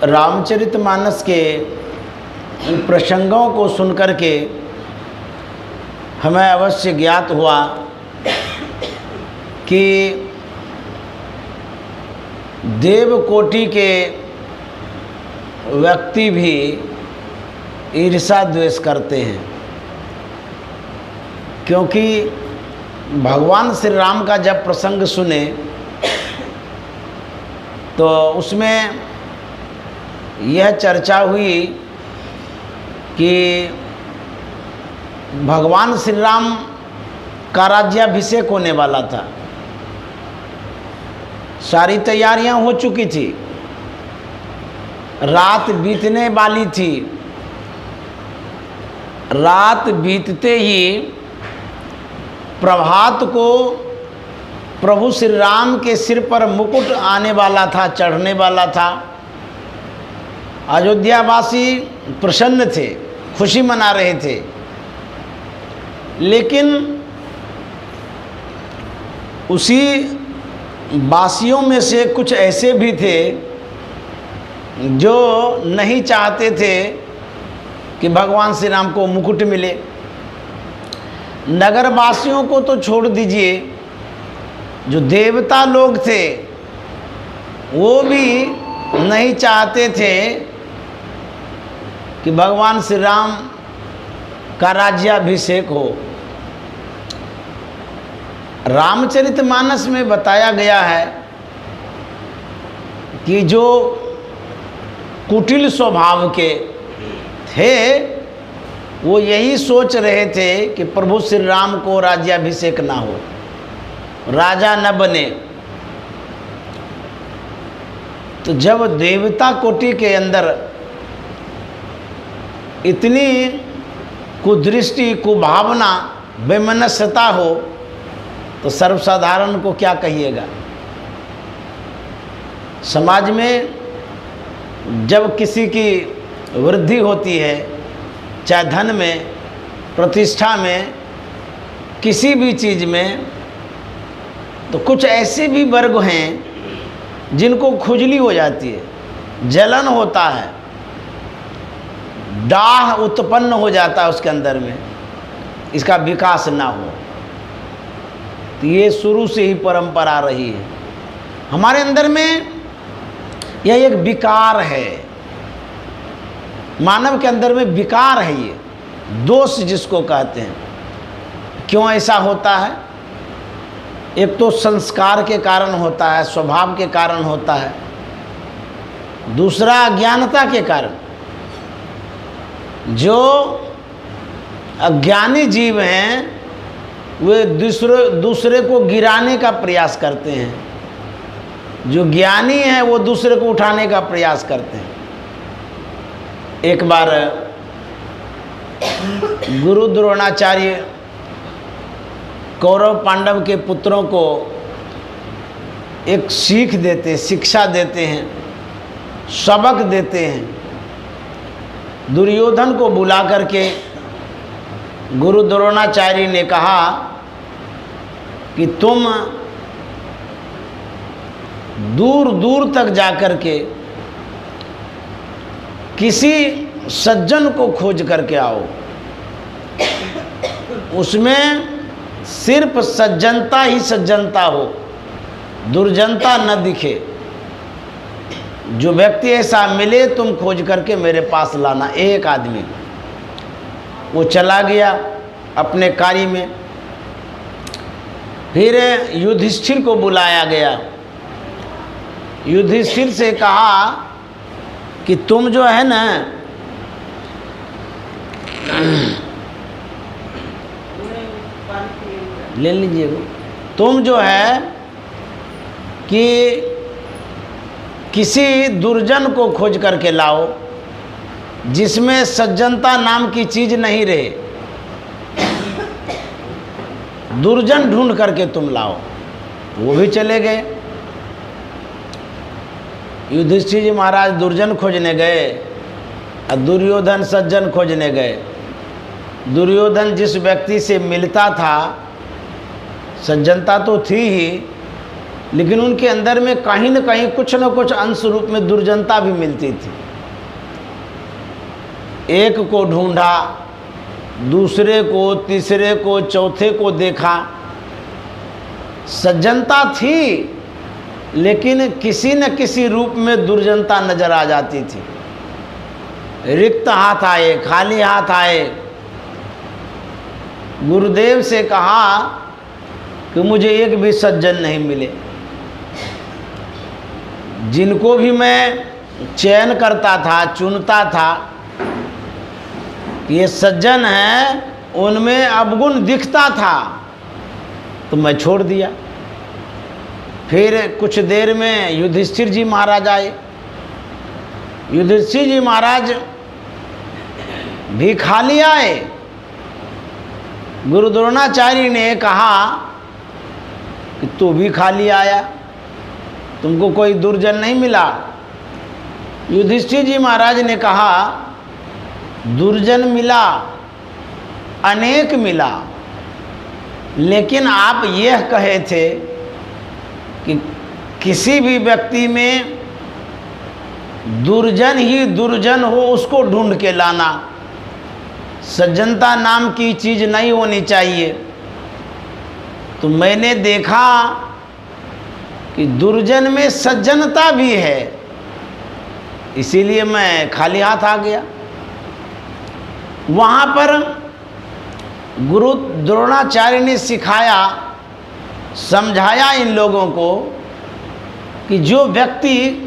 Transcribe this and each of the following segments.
रामचरितमानस के इन प्रसंगों को सुनकर के हमें अवश्य ज्ञात हुआ कि देवकोटि के व्यक्ति भी ईर्ष्या द्वेष करते हैं, क्योंकि भगवान श्री राम का जब प्रसंग सुने तो उसमें यह चर्चा हुई कि भगवान श्री राम का राज्याभिषेक होने वाला था। सारी तैयारियां हो चुकी थी, रात बीतने वाली थी। रात बीतते ही प्रभात को प्रभु श्री राम के सिर पर मुकुट आने वाला था, चढ़ने वाला था। अयोध्यावासी प्रसन्न थे, खुशी मना रहे थे, लेकिन उसी वासियों में से कुछ ऐसे भी थे जो नहीं चाहते थे कि भगवान श्री राम को मुकुट मिले। नगर वासियों को तो छोड़ दीजिए, जो देवता लोग थे वो भी नहीं चाहते थे कि भगवान श्री राम का राज्याभिषेक हो। रामचरितमानस में बताया गया है कि जो कुटिल स्वभाव के थे वो यही सोच रहे थे कि प्रभु श्री राम को राज्याभिषेक ना हो, राजा न बने। तो जब देवता कोटि के अंदर इतनी कुदृष्टि, कुभावना, वैमनस्यता हो तो सर्वसाधारण को क्या कहिएगा। समाज में जब किसी की वृद्धि होती है, चाहे धन में, प्रतिष्ठा में, किसी भी चीज़ में, तो कुछ ऐसे भी वर्ग हैं जिनको खुजली हो जाती है, जलन होता है, डाह उत्पन्न हो जाता है उसके अंदर में, इसका विकास ना हो। तो ये शुरू से ही परंपरा रही है हमारे अंदर में। यह एक विकार है, मानव के अंदर में विकार है, ये दोष जिसको कहते हैं। क्यों ऐसा होता है? एक तो संस्कार के कारण होता है, स्वभाव के कारण होता है, दूसरा अज्ञानता के कारण। जो अज्ञानी जीव हैं वे दूसरे को गिराने का प्रयास करते हैं, जो ज्ञानी हैं वो दूसरे को उठाने का प्रयास करते हैं। एक बार गुरु द्रोणाचार्य कौरव पांडव के पुत्रों को एक सीख देते, शिक्षा देते हैं, सबक देते हैं। दुर्योधन को बुला करके गुरु द्रोणाचार्य ने कहा कि तुम दूर दूर तक जाकर के किसी सज्जन को खोज करके आओ, उसमें सिर्फ सज्जनता ही सज्जनता हो, दुर्जनता न दिखे। जो व्यक्ति ऐसा मिले तुम खोज करके मेरे पास लाना। एक आदमी वो चला गया अपने कार्य में। फिर युधिष्ठिर को बुलाया गया। युधिष्ठिर से कहा कि तुम जो है ना, ले लीजिए, तुम जो है कि किसी दुर्जन को खोज करके लाओ जिसमें सज्जनता नाम की चीज नहीं रहे, दुर्जन ढूंढ करके तुम लाओ। वो भी चले गए। युधिष्ठिर जी महाराज दुर्जन खोजने गए और दुर्योधन सज्जन खोजने गए। दुर्योधन जिस व्यक्ति से मिलता था, सज्जनता तो थी ही, लेकिन उनके अंदर में कहीं न कहीं कुछ न कुछ अंश रूप में दुर्जनता भी मिलती थी। एक को ढूंढा, दूसरे को, तीसरे को, चौथे को देखा, सज्जनता थी लेकिन किसी न किसी रूप में दुर्जनता नजर आ जाती थी। रिक्त हाथ आए, खाली हाथ आए, गुरुदेव से कहा कि मुझे एक भी सज्जन नहीं मिले। जिनको भी मैं चयन करता था, चुनता था, ये सज्जन हैं, उनमें अवगुण दिखता था तो मैं छोड़ दिया। फिर कुछ देर में युधिष्ठिर जी महाराज आए। युधिष्ठिर जी महाराज भी खाली आए। गुरु द्रोणाचार्य ने कहा कि तू भी खाली आया, तुमको कोई दुर्जन नहीं मिला। युधिष्ठिर जी महाराज ने कहा दुर्जन मिला, अनेक मिला, लेकिन आप यह कहे थे कि किसी भी व्यक्ति में दुर्जन ही दुर्जन हो उसको ढूंढ के लाना, सज्जनता नाम की चीज़ नहीं होनी चाहिए। तो मैंने देखा कि दुर्जन में सज्जनता भी है, इसीलिए मैं खाली हाथ आ गया। वहाँ पर गुरु द्रोणाचार्य ने सिखाया, समझाया इन लोगों को कि जो व्यक्ति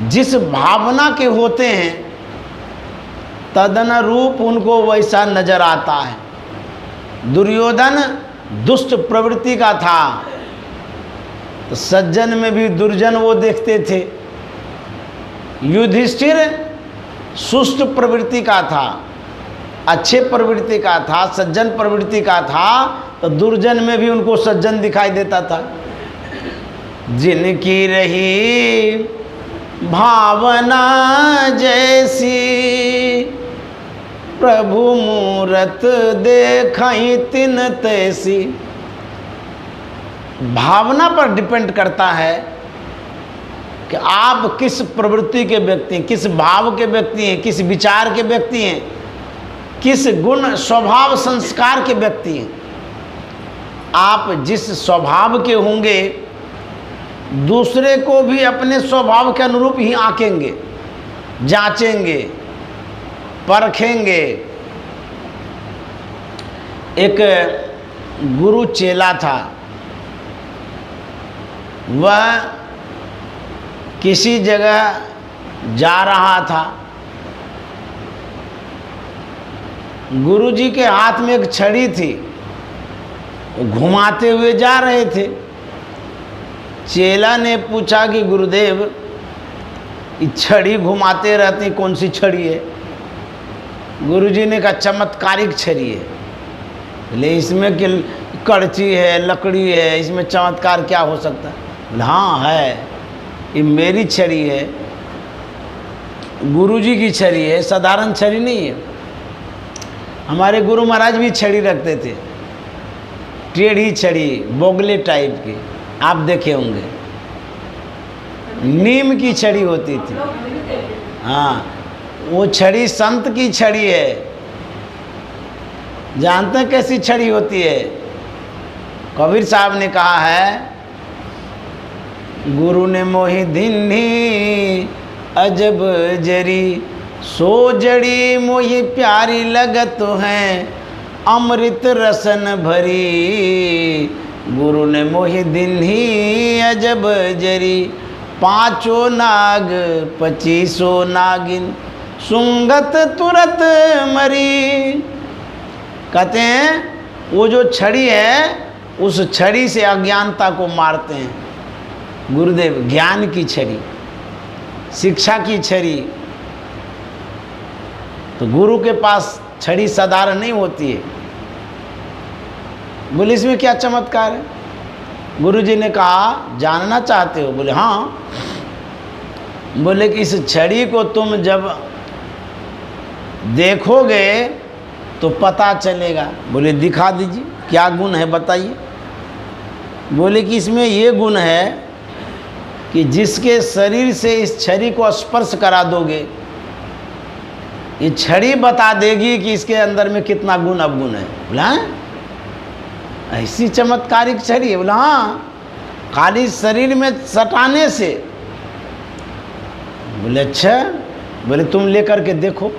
जिस भावना के होते हैं तदनुरूप उनको वैसा नजर आता है। दुर्योधन दुष्ट प्रवृत्ति का था तो सज्जन में भी दुर्जन वो देखते थे। युधिष्ठिर सुष्ट प्रवृत्ति का था, अच्छे प्रवृत्ति का था, सज्जन प्रवृत्ति का था, तो दुर्जन में भी उनको सज्जन दिखाई देता था। जिनकी रही भावना जैसी, प्रभु मूरत देखई तिन तैसी। भावना पर डिपेंड करता है कि आप किस प्रवृत्ति के व्यक्ति हैं, किस भाव के व्यक्ति हैं, किस विचार के व्यक्ति हैं, किस गुण स्वभाव संस्कार के व्यक्ति हैं। आप जिस स्वभाव के होंगे दूसरे को भी अपने स्वभाव के अनुरूप ही आंकेंगे, जांचेंगे, परखेंगे। एक गुरु चेला था, वह किसी जगह जा रहा था। गुरुजी के हाथ में एक छड़ी थी, घुमाते हुए जा रहे थे। चेला ने पूछा कि गुरुदेव ये छड़ी घुमाते रहती, कौन सी छड़ी है? गुरुजी ने कहा चमत्कारिक छड़ी है। बोले इसमें कि कड़ची है, लकड़ी है, इसमें चमत्कार क्या हो सकता है? बोले हाँ है, ये मेरी छड़ी है, गुरुजी की छड़ी है, साधारण छड़ी नहीं है। हमारे गुरु महाराज भी छड़ी रखते थे, टेढ़ी छड़ी, बोगले टाइप की, आप देखे होंगे। नीम की छड़ी होती थी। हाँ, वो छड़ी संत की छड़ी है। जानते हैं कैसी छड़ी होती है? कबीर साहब ने कहा है, गुरु ने मोहि दीन्ही अजब जरी, सो जड़ी मोहि प्यारी लगत है, अमृत रसन भरी। गुरु ने मोहि दीन्ही अजब जरी, पाँचों नाग 25 नागिन, सुंगत तुरत मरी। कहते हैं वो जो छड़ी है उस छड़ी से अज्ञानता को मारते हैं गुरुदेव। ज्ञान की छड़ी, शिक्षा की छड़ी। तो गुरु के पास छड़ी साधारण नहीं होती है। बोले इसमें क्या चमत्कार है? गुरुजी ने कहा जानना चाहते हो? बोले हाँ। बोले कि इस छड़ी को तुम जब देखोगे तो पता चलेगा। बोले दिखा दीजिए, क्या गुण है बताइए। बोले कि इसमें ये गुण है कि जिसके शरीर से इस छड़ी को स्पर्श करा दोगे, ये छड़ी बता देगी कि इसके अंदर में कितना गुण अवगुण है। बोला ऐसी चमत्कारिक छड़ी है? बोला हाँ, खाली शरीर में सटाने से। बोले अच्छा, बोले तुम लेकर के देखो।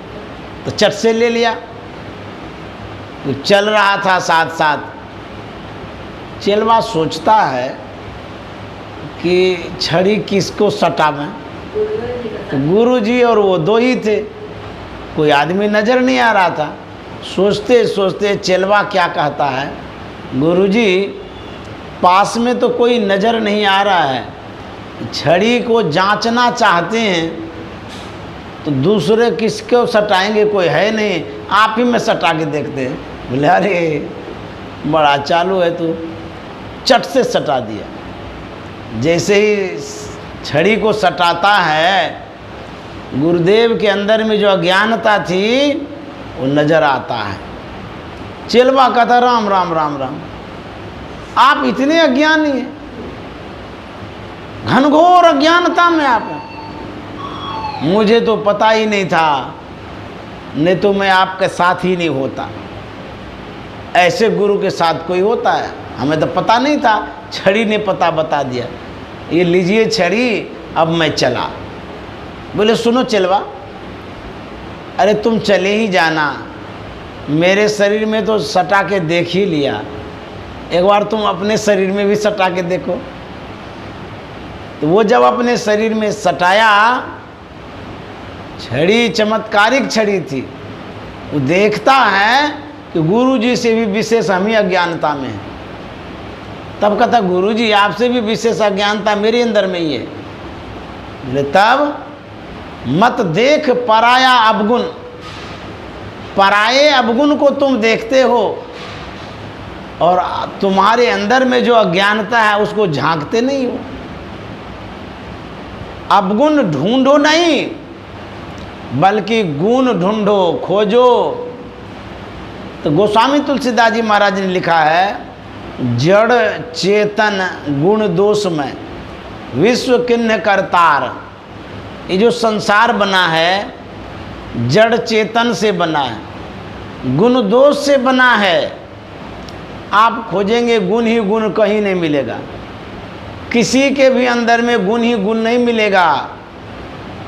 तो चट से ले लिया। तो चल रहा था साथ साथ। चेलवा सोचता है कि छड़ी किसको सटावें। तो गुरुजी और वो दो ही थे, कोई आदमी नज़र नहीं आ रहा था। सोचते सोचते चेलवा क्या कहता है, गुरुजी पास में तो कोई नज़र नहीं आ रहा है, छड़ी को जांचना चाहते हैं तो दूसरे किसको सटाएंगे, कोई है नहीं, आप ही में सटा के देखते हैं। बोले अरे बड़ा चालू है तू। चट से सटा दिया। जैसे ही छड़ी को सटाता है, गुरुदेव के अंदर में जो अज्ञानता थी वो नज़र आता है। चेलवा कहता राम राम राम राम, आप इतने अज्ञानी हैं, घनघोर अज्ञानता में आप हैं। मुझे तो पता ही नहीं था, नहीं तो मैं आपके साथ ही नहीं होता। ऐसे गुरु के साथ कोई होता है? हमें तो पता नहीं था, छड़ी ने पता बता दिया। ये लीजिए छड़ी, अब मैं चला। बोले सुनो चेलवा, अरे तुम चले ही जाना, मेरे शरीर में तो सटा के देख ही लिया, एक बार तुम अपने शरीर में भी सटा के देखो। तो वो जब अपने शरीर में सटाया, छड़ी चमत्कारिक छड़ी थी। वो देखता है कि गुरुजी से भी विशेष हम ही अज्ञानता में हैं। तब कहता गुरुजी आपसे भी विशेष अज्ञानता मेरे अंदर में ही है। बोले तब मत देख पराया अवगुण, पराये अवगुण को तुम देखते हो और तुम्हारे अंदर में जो अज्ञानता है उसको झांकते नहीं हो। अवगुण ढूंढो नहीं, बल्कि गुण ढूंढो, खोजो। तो गोस्वामी तुलसीदास जी महाराज ने लिखा है, जड़ चेतन गुण दोष में विश्व किन्ह करतार। ये जो संसार बना है जड़ चेतन से बना है, गुण दोष से बना है। आप खोजेंगे गुण ही गुण, कहीं नहीं मिलेगा। किसी के भी अंदर में गुण ही गुण नहीं मिलेगा,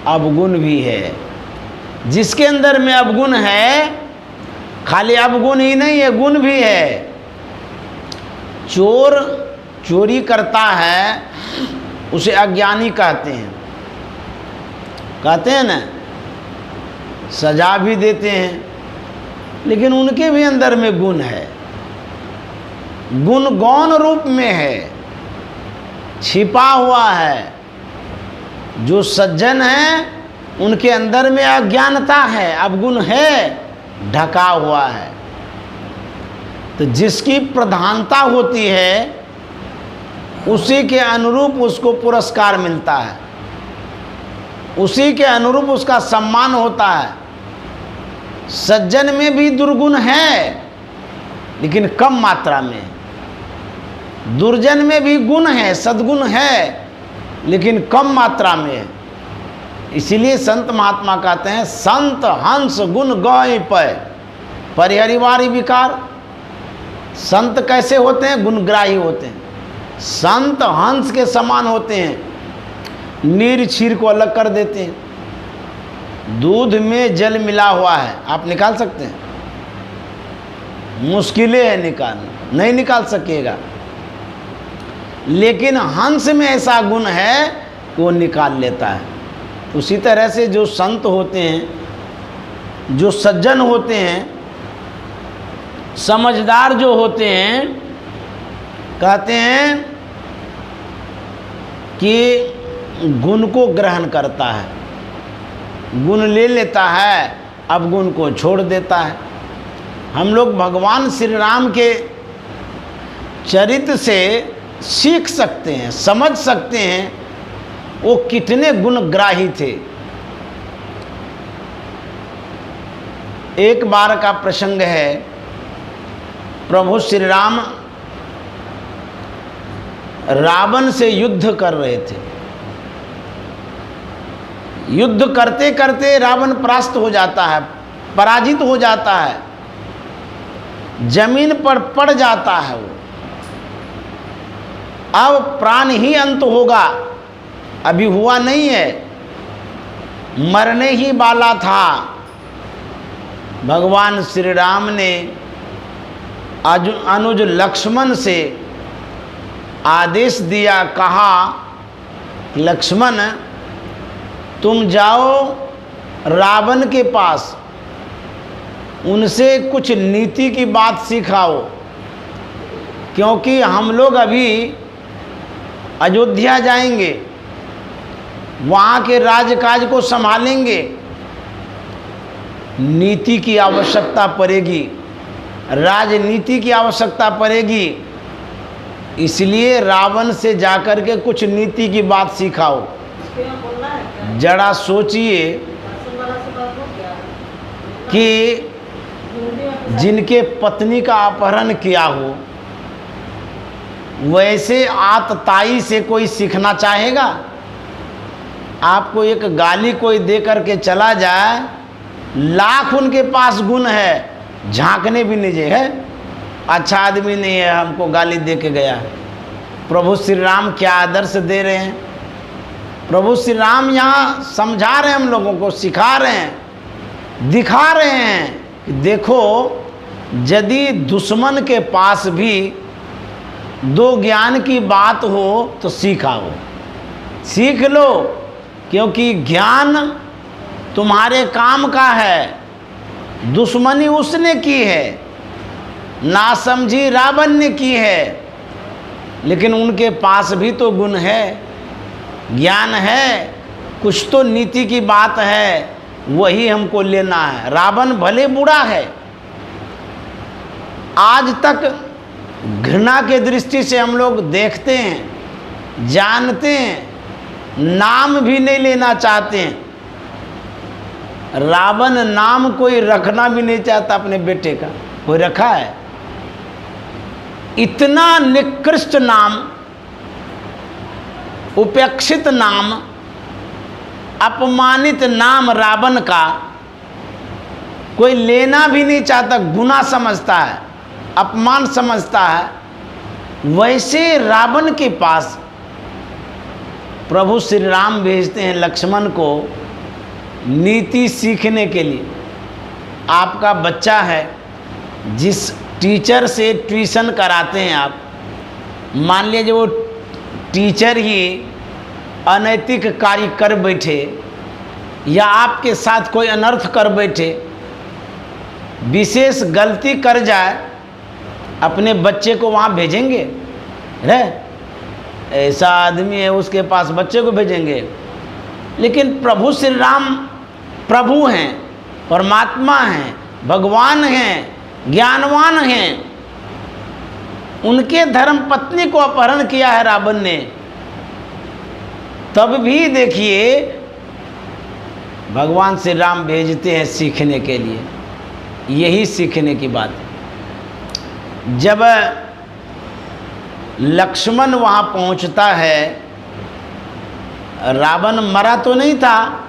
अवगुण भी है। जिसके अंदर में अवगुण है, खाली अवगुण ही नहीं है, गुण भी है। चोर चोरी करता है, उसे अज्ञानी कहते हैं, कहते हैं ना, सजा भी देते हैं, लेकिन उनके भी अंदर में गुण है। गुण गौण रूप में है, छिपा हुआ है। जो सज्जन है उनके अंदर में अज्ञानता है, अवगुण है, ढका हुआ है। तो जिसकी प्रधानता होती है उसी के अनुरूप उसको पुरस्कार मिलता है, उसी के अनुरूप उसका सम्मान होता है। सज्जन में भी दुर्गुण है, लेकिन कम मात्रा में। दुर्जन में भी गुण है, सद्गुण है, लेकिन कम मात्रा में है। इसीलिए संत महात्मा कहते हैं, संत हंस गुण गौय पय परिहरिवारी विकार। संत कैसे होते हैं? गुणग्राही होते हैं। संत हंस के समान होते हैं, नीर क्षीर को अलग कर देते हैं। दूध में जल मिला हुआ है, आप निकाल सकते हैं? मुश्किलें है निकालना, नहीं निकाल सकेगा। लेकिन हंस में ऐसा गुण है कि वो निकाल लेता है। उसी तरह से जो संत होते हैं, जो सज्जन होते हैं, समझदार जो होते हैं, कहते हैं कि गुण को ग्रहण करता है, गुण ले लेता है, अब गुण को छोड़ देता है। हम लोग भगवान श्री राम के चरित्र से सीख सकते हैं, समझ सकते हैं वो कितने गुणग्राही थे। एक बार का प्रसंग है, प्रभु श्री राम रावण से युद्ध कर रहे थे। युद्ध करते करते रावण परास्त हो जाता है, पराजित हो जाता है, जमीन पर पड़ जाता है वो। अब प्राण ही अंत होगा, अभी हुआ नहीं है, मरने ही वाला था। भगवान श्री राम ने अनुज लक्ष्मण से आदेश दिया, कहा लक्ष्मण तुम जाओ रावण के पास, उनसे कुछ नीति की बात सिखाओ, क्योंकि हम लोग अभी अयोध्या जाएंगे, वहाँ के राजकाज को संभालेंगे, नीति की आवश्यकता पड़ेगी, राजनीति की आवश्यकता पड़ेगी, इसलिए रावण से जाकर के कुछ नीति की बात सिखाओ। जरा सोचिए कि जिनके पत्नी का अपहरण किया हो, वैसे आतताई से कोई सीखना चाहेगा? आपको एक गाली कोई दे करके चला जाए, लाख उनके पास गुण है, झांकने भी नहीं है, अच्छा आदमी नहीं है, हमको गाली दे के गया है। प्रभु श्री राम क्या आदर्श दे रहे हैं? प्रभु श्री राम यहाँ समझा रहे हैं, हम लोगों को सिखा रहे हैं, दिखा रहे हैं कि देखो, यदि दुश्मन के पास भी दो ज्ञान की बात हो तो सीखाओ, सीख लो, क्योंकि ज्ञान तुम्हारे काम का है। दुश्मनी उसने की है, नासमझी रावण ने की है, लेकिन उनके पास भी तो गुण है, ज्ञान है, कुछ तो नीति की बात है, वही हमको लेना है। रावण भले बुरा है, आज तक घृणा के दृष्टि से हम लोग देखते हैं, जानते हैं, नाम भी नहीं लेना चाहते हैं। रावण नाम कोई रखना भी नहीं चाहता अपने बेटे का, कोई रखा है? इतना निकृष्ट नाम, उपेक्षित नाम, अपमानित नाम रावण का कोई लेना भी नहीं चाहता, गुनाह समझता है, अपमान समझता है। वैसे रावण के पास प्रभु श्री राम भेजते हैं लक्ष्मण को नीति सीखने के लिए। आपका बच्चा है, जिस टीचर से ट्यूशन कराते हैं आप, मान लीजिए वो टीचर ही अनैतिक कार्य कर बैठे या आपके साथ कोई अनर्थ कर बैठे, विशेष गलती कर जाए, अपने बच्चे को वहाँ भेजेंगे? है ऐसा आदमी है, उसके पास बच्चे को भेजेंगे? लेकिन प्रभु श्री राम प्रभु हैं, परमात्मा हैं, भगवान हैं, ज्ञानवान हैं, उनके धर्म पत्नी को अपहरण किया है रावण ने, तब भी देखिए भगवान श्री राम भेजते हैं सीखने के लिए। यही सीखने की बात है। जब लक्ष्मण वहाँ पहुँचता है, रावण मरा तो नहीं था,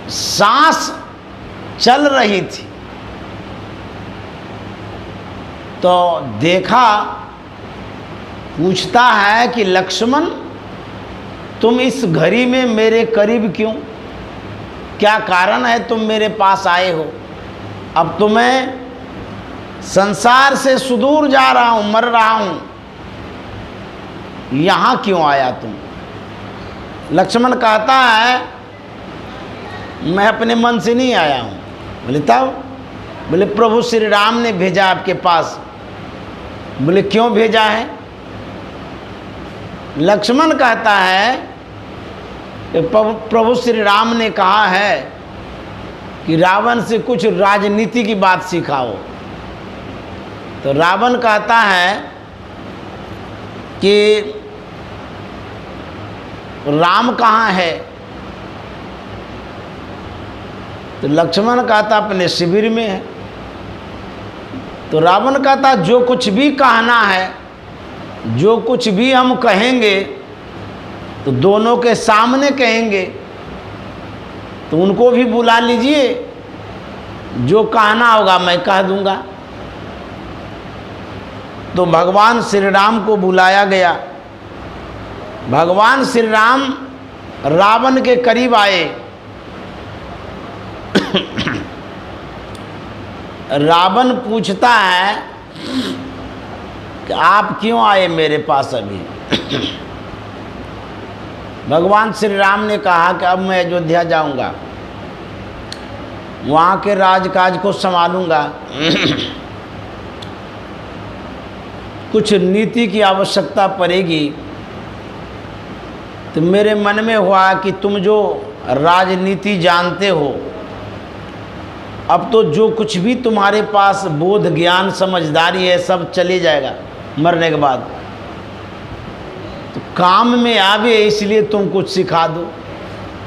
सांस चल रही थी, तो देखा, पूछता है कि लक्ष्मण तुम इस घड़ी में मेरे करीब क्यों? क्या कारण है तुम मेरे पास आए हो? अब तो मैं संसार से सुदूर जा रहा हूँ, मर रहा हूँ, यहाँ क्यों आया तुम? लक्ष्मण कहता है मैं अपने मन से नहीं आया हूँ। बोले तब? बोले प्रभु श्री राम ने भेजा आपके पास। बोले क्यों भेजा है? लक्ष्मण कहता है कि प्रभु श्री राम ने कहा है कि रावण से कुछ राजनीति की बात सिखाओ। तो रावण कहता है कि राम कहाँ है? तो लक्ष्मण कहता अपने शिविर में है। तो रावण कहता जो कुछ भी कहना है जो कुछ भी हम कहेंगे तो दोनों के सामने कहेंगे, तो उनको भी बुला लीजिए, जो कहना होगा मैं कह दूंगा। तो भगवान श्री राम को बुलाया गया। भगवान श्री राम रावण के करीब आए। रावण पूछता है कि आप क्यों आए मेरे पास अभी? भगवान श्री राम ने कहा कि अब मैं अयोध्या जाऊंगा, वहाँ के राजकाज को संभालूंगा। कुछ नीति की आवश्यकता पड़ेगी। तो मेरे मन में हुआ कि तुम जो राजनीति जानते हो, अब तो जो कुछ भी तुम्हारे पास बोध ज्ञान समझदारी है सब चले जाएगा मरने के बाद। तो काम में आवे इसलिए तुम कुछ सिखा दो।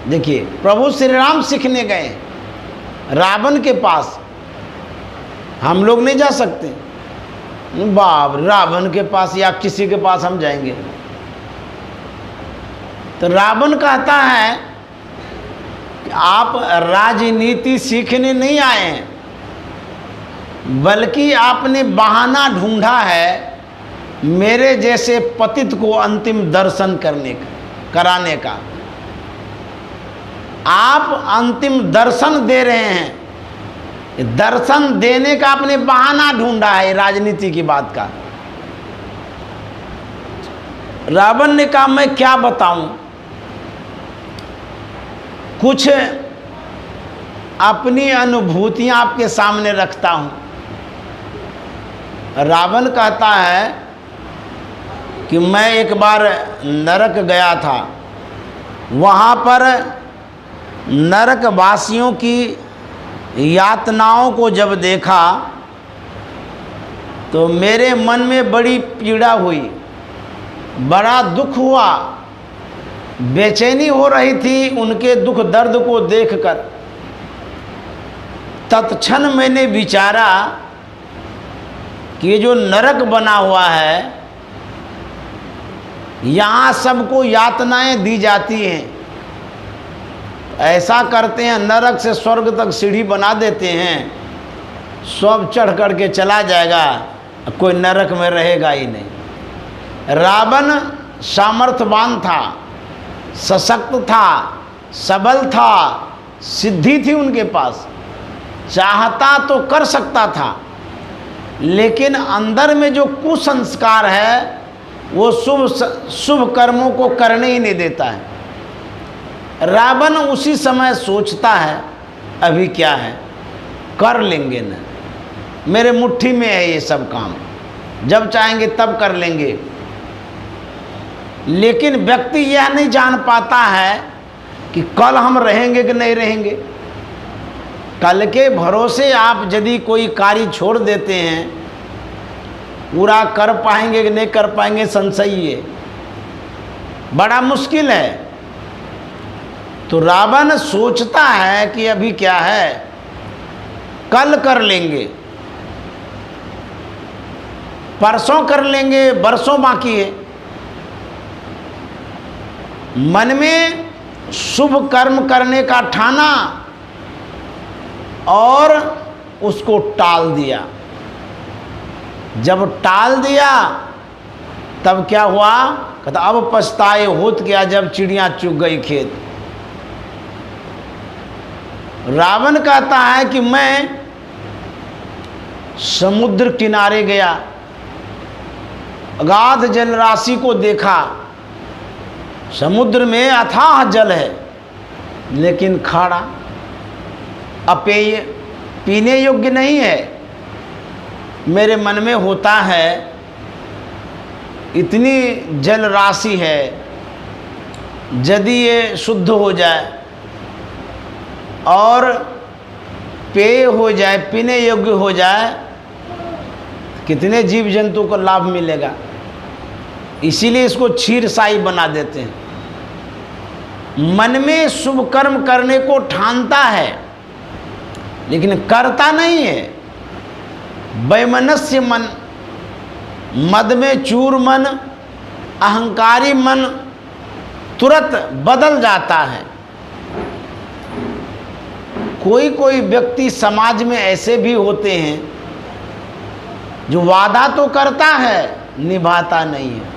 देखिए प्रभु श्री राम सीखने गए रावण के पास, हम लोग नहीं जा सकते। बाप, रावण के पास या किसी के पास हम जाएंगे? तो रावण कहता है कि आप राजनीति सीखने नहीं आए हैं, बल्कि आपने बहाना ढूंढा है मेरे जैसे पतित को अंतिम दर्शन कराने का। आप अंतिम दर्शन दे रहे हैं, दर्शन देने का आपने बहाना ढूंढा है राजनीति की बात का। रावण ने कहा मैं क्या बताऊं, कुछ अपनी अनुभूतियां आपके सामने रखता हूं। रावण कहता है कि मैं एक बार नरक गया था, वहाँ पर नरकवासियों की यातनाओं को जब देखा तो मेरे मन में बड़ी पीड़ा हुई, बड़ा दुख हुआ, बेचैनी हो रही थी उनके दुख दर्द को देखकर। तत्क्षण मैंने विचारा कि ये जो नरक बना हुआ है, यहाँ सबको यातनाएं दी जाती हैं। ऐसा करते हैं नरक से स्वर्ग तक सीढ़ी बना देते हैं, सब चढ़ करके चला जाएगा, कोई नरक में रहेगा ही नहीं। रावण सामर्थ्यवान था, सशक्त था, सबल था, सिद्धि थी उनके पास, चाहता तो कर सकता था, लेकिन अंदर में जो कुसंस्कार है वो शुभ कर्मों को करने ही नहीं देता है। रावण उसी समय सोचता है अभी क्या है, कर लेंगे ना, मेरे मुट्ठी में है ये सब काम, जब चाहेंगे तब कर लेंगे। लेकिन व्यक्ति यह नहीं जान पाता है कि कल हम रहेंगे कि नहीं रहेंगे। कल के भरोसे आप यदि कोई कार्य छोड़ देते हैं, पूरा कर पाएंगे कि नहीं कर पाएंगे संशय है, बड़ा मुश्किल है। तो रावण सोचता है कि अभी क्या है, कल कर लेंगे, परसों कर लेंगे, बरसों बाकी है। मन में शुभ कर्म करने का ठाना और उसको टाल दिया। जब टाल दिया तब क्या हुआ, कहता अब पछताए होत क्या जब चिड़ियां चुग गई खेत। रावण कहता है कि मैं समुद्र किनारे गया, अगाध जल राशि को देखा, समुद्र में अथाह जल है लेकिन खारा, अपेय, पीने योग्य नहीं है। मेरे मन में होता है इतनी जल राशि है, यदि ये शुद्ध हो जाए और पेय हो जाए, पीने योग्य हो जाए, कितने जीव जंतु को लाभ मिलेगा। इसीलिए इसको क्षीरसाई बना देते हैं। मन में शुभ कर्म करने को ठानता है लेकिन करता नहीं है। वैमनस्य मन, मद में चूर मन, अहंकारी मन तुरंत बदल जाता है। कोई कोई व्यक्ति समाज में ऐसे भी होते हैं जो वादा तो करता है, निभाता नहीं है।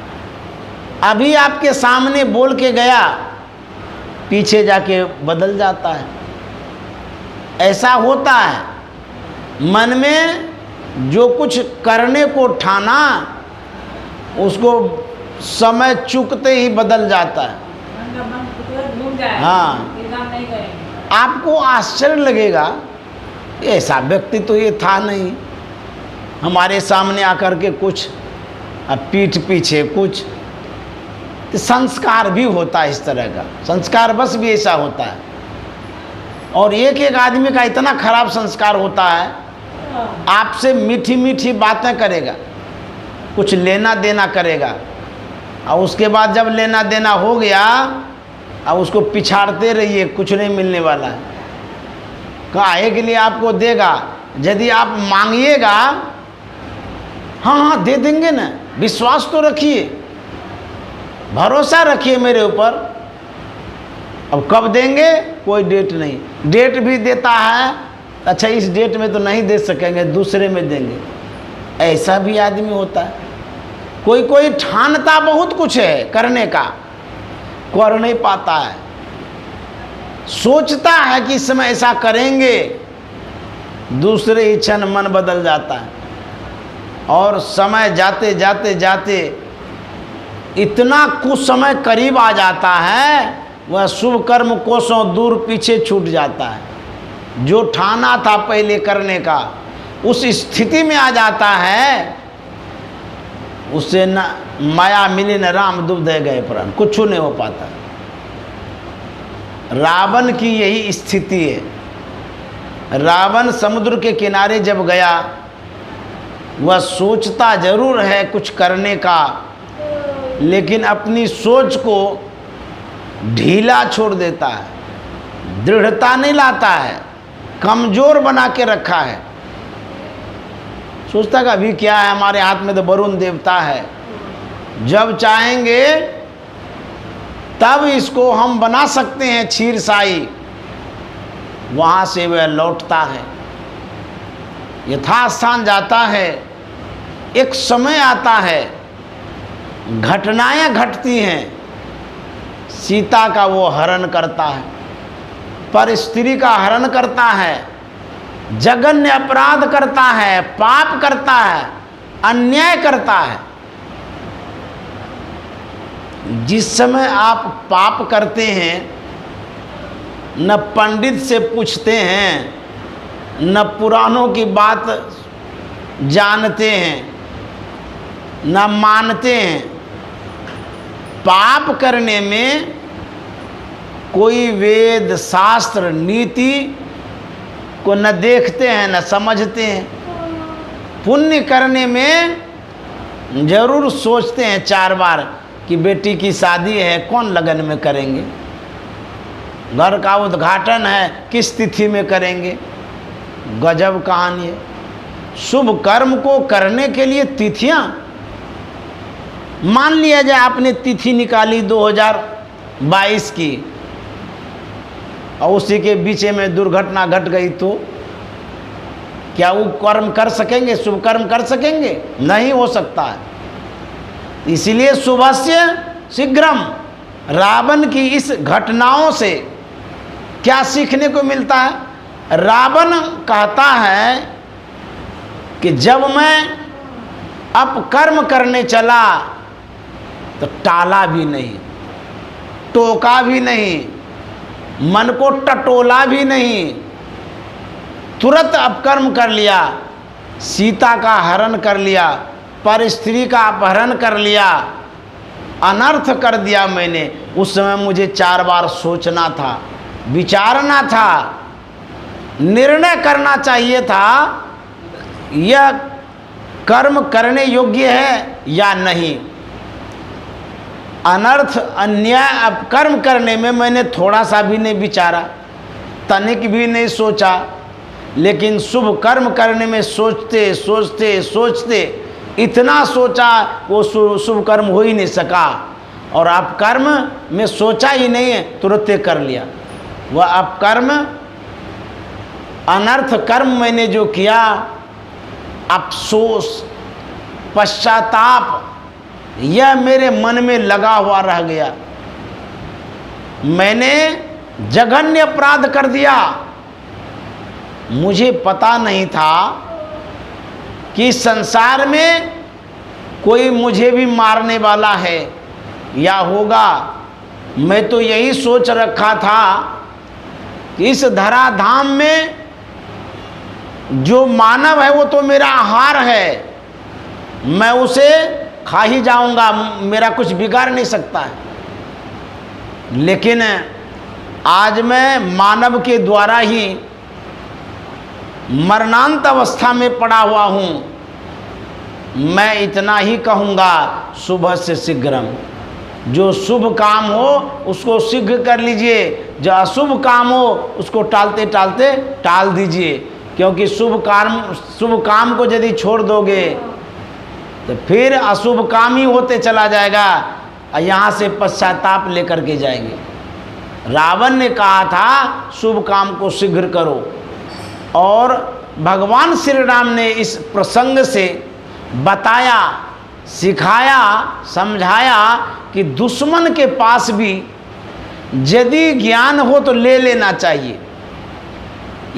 अभी आपके सामने बोल के गया, पीछे जाके बदल जाता है। ऐसा होता है। मन में जो कुछ करने को ठाना, उसको समय चुकते ही बदल जाता है। हाँ, आपको आश्चर्य लगेगा, ऐसा व्यक्ति तो ये था नहीं, हमारे सामने आकर के कुछ, पीठ पीछे कुछ। तो संस्कार भी होता है इस तरह का, संस्कार बस भी ऐसा होता है। और एक एक आदमी का इतना खराब संस्कार होता है, आपसे मीठी मीठी बातें करेगा, कुछ लेना देना करेगा, और उसके बाद जब लेना देना हो गया, अब उसको पिछाड़ते रहिए, कुछ नहीं मिलने वाला है। काहे के लिए आपको देगा? यदि आप मांगिएगा, हाँ हाँ दे देंगे ना, विश्वास तो रखिए, भरोसा रखिए मेरे ऊपर। अब कब देंगे? कोई डेट नहीं। डेट भी देता है, अच्छा इस डेट में तो नहीं दे सकेंगे, दूसरे में देंगे। ऐसा भी आदमी होता है। कोई कोई ठानता बहुत कुछ है करने का, कर नहीं पाता है। सोचता है कि इस समय ऐसा करेंगे, दूसरे ही क्षण मन बदल जाता है। और समय जाते जाते जाते इतना कुछ समय करीब आ जाता है, वह शुभ कर्म कोसों दूर पीछे छूट जाता है। जो ठाना था पहले करने का, उस स्थिति में आ जाता है, उससे न माया मिली न राम दुग्ध गए प्राण, कुछ नहीं हो पाता। रावण की यही स्थिति है। रावण समुद्र के किनारे जब गया, वह सोचता जरूर है कुछ करने का, लेकिन अपनी सोच को ढीला छोड़ देता है, दृढ़ता नहीं लाता है, कमजोर बना के रखा है। सोचता कि अभी क्या है, हमारे हाथ में तो वरुण देवता है, जब चाहेंगे तब इसको हम बना सकते हैं क्षीरसाई। वहाँ से वह लौटता है, यथास्थान जाता है। एक समय आता है, घटनाएं घटती हैं, सीता का वो हरण करता है, पर स्त्री का हरण करता है, जघन्य अपराध करता है, पाप करता है, अन्याय करता है। जिस समय आप पाप करते हैं, न पंडित से पूछते हैं, न पुराणों की बात जानते हैं, न मानते हैं। पाप करने में कोई वेद शास्त्र नीति को न देखते हैं न समझते हैं। पुण्य करने में जरूर सोचते हैं 4 बार कि बेटी की शादी है, कौन लगन में करेंगे, घर का उद्घाटन है, किस तिथि में करेंगे। गजब कहानी है। शुभ कर्म को करने के लिए तिथियां, मान लिया जाए आपने तिथि निकाली 2022 की, और उसी के बीच में दुर्घटना घट गई, तो क्या वो कर्म कर सकेंगे, शुभ कर्म कर सकेंगे? नहीं हो सकता है। इसलिए शुभस्य शीघ्रम। रावण की इस घटनाओं से क्या सीखने को मिलता है? रावण कहता है कि जब मैं अपकर्म करने चला तो टाला भी नहीं, टोका भी नहीं, मन को टटोला भी नहीं, तुरंत अपकर्म कर लिया, सीता का हरण कर लिया, पर स्त्री का अपहरण कर लिया, अनर्थ कर दिया मैंने। उस समय मुझे 4 बार सोचना था, विचारना था, निर्णय करना चाहिए था, यह कर्म करने योग्य है या नहीं। अनर्थ अन्याय अपकर्म करने में मैंने थोड़ा सा भी नहीं विचारा, तनिक भी नहीं सोचा, लेकिन शुभ कर्म करने में सोचते सोचते सोचते इतना सोचा वो शुभ कर्म हो ही नहीं सका, और अपकर्म में सोचा ही नहीं है, तुरंत कर लिया। वह अपकर्म अनर्थ कर्म मैंने जो किया, अफसोस पश्चाताप यह मेरे मन में लगा हुआ रह गया। मैंने जघन्य अपराध कर दिया। मुझे पता नहीं था कि संसार में कोई मुझे भी मारने वाला है या होगा। मैं तो यही सोच रखा था कि इस धराधाम में जो मानव है वो तो मेरा आहार है, मैं उसे खा ही जाऊंगा, मेरा कुछ बिगाड़ नहीं सकता है। लेकिन आज मैं मानव के द्वारा ही मरणांत अवस्था में पड़ा हुआ हूँ। मैं इतना ही कहूँगा, शुभ से शीघ्रम, जो शुभ काम हो उसको शीघ्र कर लीजिए, जो अशुभ काम हो उसको टालते टालते टाल दीजिए, क्योंकि शुभ काम को यदि छोड़ दोगे तो फिर अशुभ काम ही होते चला जाएगा और यहाँ से पश्चाताप लेकर के जाएंगे। रावण ने कहा था शुभ काम को शीघ्र करो, और भगवान श्री राम ने इस प्रसंग से बताया, सिखाया, समझाया कि दुश्मन के पास भी यदि ज्ञान हो तो ले लेना चाहिए।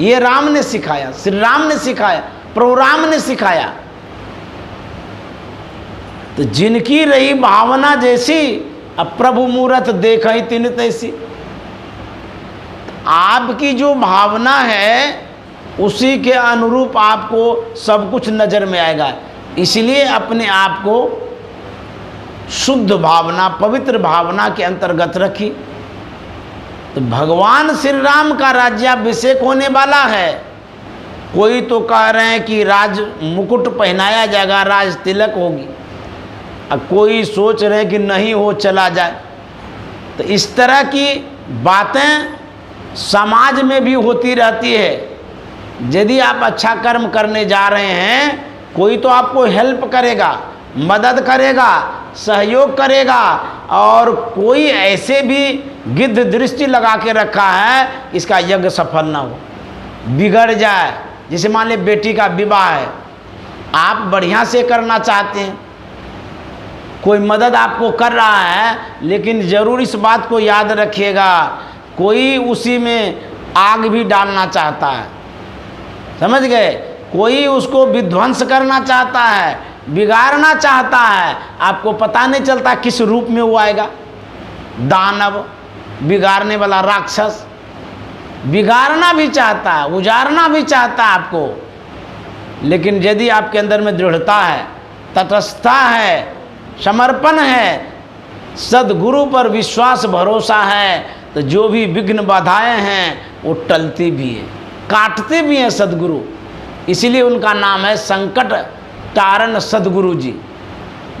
ये राम ने सिखाया, श्री राम ने सिखाया, प्रभु राम ने सिखाया। तो जिनकी रही भावना जैसी, अब प्रभु मूरत देखई तिन तैसी। आपकी जो भावना है उसी के अनुरूप आपको सब कुछ नज़र में आएगा। इसलिए अपने आप को शुद्ध भावना, पवित्र भावना के अंतर्गत रखी। तो भगवान श्री राम का राज्याभिषेक होने वाला है। कोई तो कह रहे हैं कि राज मुकुट पहनाया जाएगा, राज तिलक होगी, और कोई सोच रहे हैं कि नहीं हो चला जाए। तो इस तरह की बातें समाज में भी होती रहती है। यदि आप अच्छा कर्म करने जा रहे हैं, कोई तो आपको हेल्प करेगा, मदद करेगा, सहयोग करेगा, और कोई ऐसे भी गिद्ध दृष्टि लगा के रखा है इसका यज्ञ सफल ना हो, बिगड़ जाए। जैसे मान ले बेटी का विवाह है, आप बढ़िया से करना चाहते हैं, कोई मदद आपको कर रहा है, लेकिन ज़रूर इस बात को याद रखिएगा, कोई उसी में आग भी डालना चाहता है, समझ गए? कोई उसको विध्वंस करना चाहता है, बिगाड़ना चाहता है। आपको पता नहीं चलता किस रूप में वो आएगा। दानव, बिगाड़ने वाला राक्षस, बिगाड़ना भी चाहता है, उजाड़ना भी चाहता है आपको। लेकिन यदि आपके अंदर में दृढ़ता है, तटस्थता है, समर्पण है, सद्गुरु पर विश्वास भरोसा है, तो जो भी विघ्न बाधाएं हैं वो टलती भी है, काटते भी हैं सद्गुरु। इसीलिए उनका नाम है संकट तारण सद्गुरु जी।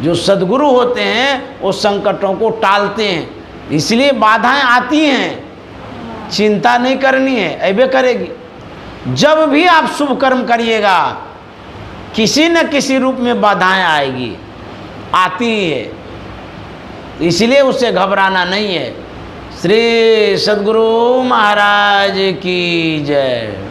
जो सद्गुरु होते हैं वो संकटों को टालते हैं। इसलिए बाधाएं आती हैं, चिंता नहीं करनी है, ऐबे करेगी। जब भी आप शुभ कर्म करिएगा, किसी न किसी रूप में बाधाएं आएगी, आती ही है। इसलिए उससे घबराना नहीं है। श्री सद्गुरु महाराज की जय।